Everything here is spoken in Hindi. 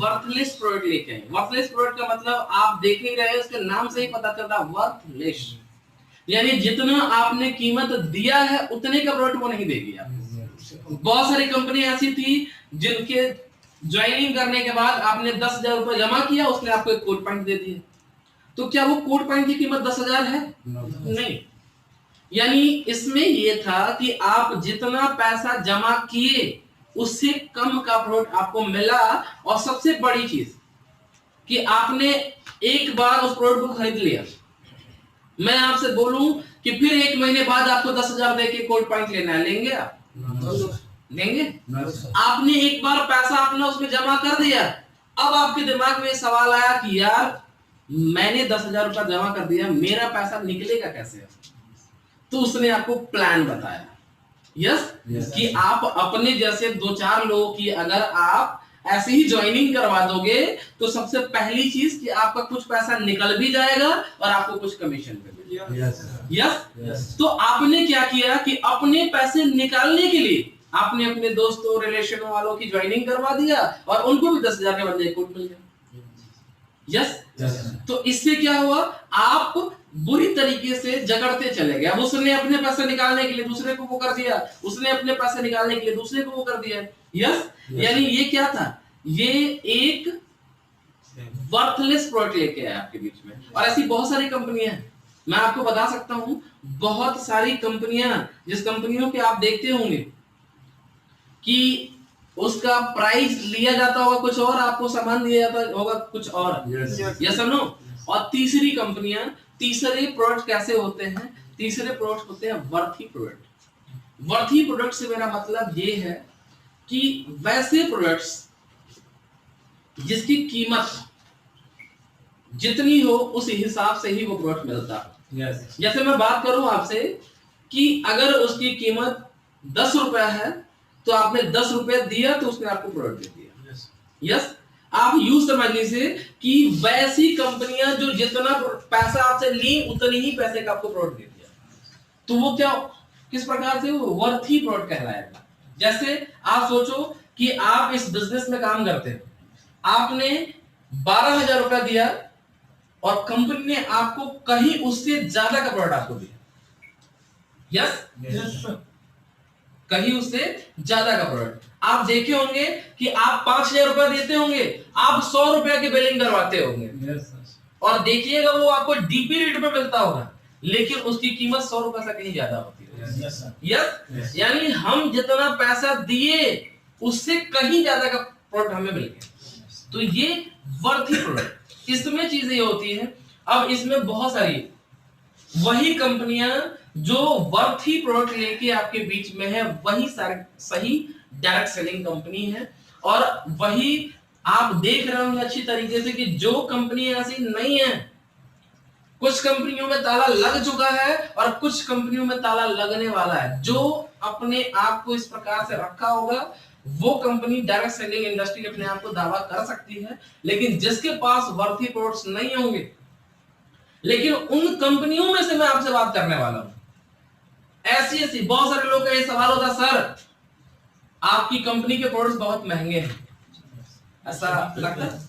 वर्थलेस प्रोडक्ट लेके आए। वर्थलेस प्रोडक्ट का मतलब आप देख ही रहे हैं, उसके नाम से ही पता चलता है वर्थलेस, यानी जितना आपने कीमत दिया है उतने का प्रोडक्ट वो नहीं देगी आपको। बहुत सारी कंपनी ऐसी थी जिनके ज्वाइनिंग करने के बाद आपने 10,000 रुपए जमा किया, उसने आपको एक कोड पॉइंट दे दिया, तो क्या वो कोड पॉइंट की कीमत 10,000 है? नहीं। यानी इसमें ये था कि आप जितना पैसा जमा किए उससे कम का प्रोडक्ट आपको मिला, और सबसे बड़ी चीज कि आपने एक बार उस प्रोडक्ट को खरीद लिया, मैं आपसे बोलूं कि फिर 1 महीने बाद आपको 10,000 देके कोड पॉइंट लेना है, लेंगे आप? लेंगे? आपने एक बार पैसा अपना उसमें जमा कर दिया, अब आपके दिमाग में सवाल आया कि यार मैंने 10,000 रुपया जमा कर दिया, मेरा पैसा निकलेगा कैसे? तो उसने आपको प्लान बताया। यस, कि आप अपने जैसे 2-4 लोगों की अगर आप ऐसे ही ज्वाइनिंग करवा दोगे तो सबसे पहली चीज कि आपका कुछ पैसा निकल भी जाएगा और आपको कुछ कमीशन भी मिलेगा। यस, तो आपने क्या किया कि अपने पैसे निकालने के लिए आपने अपने दोस्तों रिलेशन वालों की ज्वाइनिंग करवा दिया और उनको भी 10,000 के बदले कोड मिल गया। यस, तो इससे क्या हुआ, आप बुरी तरीके से जकड़ते चले गए। अब उसने अपने पैसे निकालने के लिए दूसरे को वो कर दिया, उसने अपने पैसे निकालने के लिए दूसरे को वो कर दिया। यस, यानी ये क्या था, ये एक वर्थलेस प्रोडक्ट लेके आया आपके बीच में। और ऐसी बहुत सारी कंपनियां हैं, मैं आपको बता सकता हूं, बहुत सारी कंपनियां, जिस कंपनियों के आप देखते होंगे कि उसका प्राइस लिया जाता होगा कुछ और, आपको सामान दिया जाता होगा कुछ और। यस और नो। और तीसरी कंपनियां, तीसरे प्रोडक्ट कैसे होते हैं? तीसरे प्रोडक्ट होते हैं वर्थी प्रोडक्ट। वर्थी प्रोडक्ट से मेरा मतलब ये है कि वैसे प्रोडक्ट्स जिसकी कीमत जितनी हो उस हिसाब से ही वो प्रोडक्ट मिलता है। जैसे मैं बात करूं आपसे कि अगर उसकी कीमत 10 रुपया है तो आपने 10 रुपया दिया तो उसने आपको प्रोडक्ट दे दिया। यस, आप यूं समझ लीजिए कि वैसी कंपनियां जो जितना पैसा आपसे ली उतनी ही पैसे का आपको प्रोडक्ट दे दिया, तो वो क्या, किस प्रकार से वो वर्थी प्रोडक्ट कहलाएगा। जैसे आप सोचो कि आप इस बिजनेस में काम करते हैं, आपने 12,000 रुपया दिया और कंपनी ने आपको कहीं उससे ज्यादा का प्रोडक्ट आपको दिया। यस, कहीं उससे ज्यादा का प्रोडक्ट। आप देखे होंगे कि आप 5,000 रुपया देते होंगे, आप 100 रुपया की बिलिंग करवाते होंगे, और देखिएगा वो आपको डीपी रेट पे मिलता होगा, लेकिन उसकी कीमत 100 रुपया से कहीं ज्यादा होती है। यस, यानी हम जितना पैसा दिए उससे कहीं ज्यादा का प्रोडक्ट हमें मिल गया, तो ये वर्थी प्रोडक्ट। इसमें चीजें होती है। अब इसमें बहुत सारी वही कंपनियां जो वर्थी प्रोडक्ट लेके आपके बीच में है, वही सही डायरेक्ट सेलिंग कंपनी है। और वही आप देख रहे होंगे अच्छी तरीके से कि जो कंपनी ऐसी नहीं है, कुछ कंपनियों में ताला लग चुका है और कुछ कंपनियों में ताला लगने वाला है। जो अपने आप को इस प्रकार से रखा होगा वो कंपनी डायरेक्ट सेलिंग इंडस्ट्री अपने आप को दावा कर सकती है, लेकिन जिसके पास वर्थी प्रोडक्ट्स नहीं होंगे, लेकिन उन कंपनियों में से मैं आपसे बात करने वाला हूं। ऐसी बहुत सारे लोग का ये सवाल होता है, सर आपकी कंपनी के प्रोडक्ट्स बहुत महंगे हैं, ऐसा लगता है?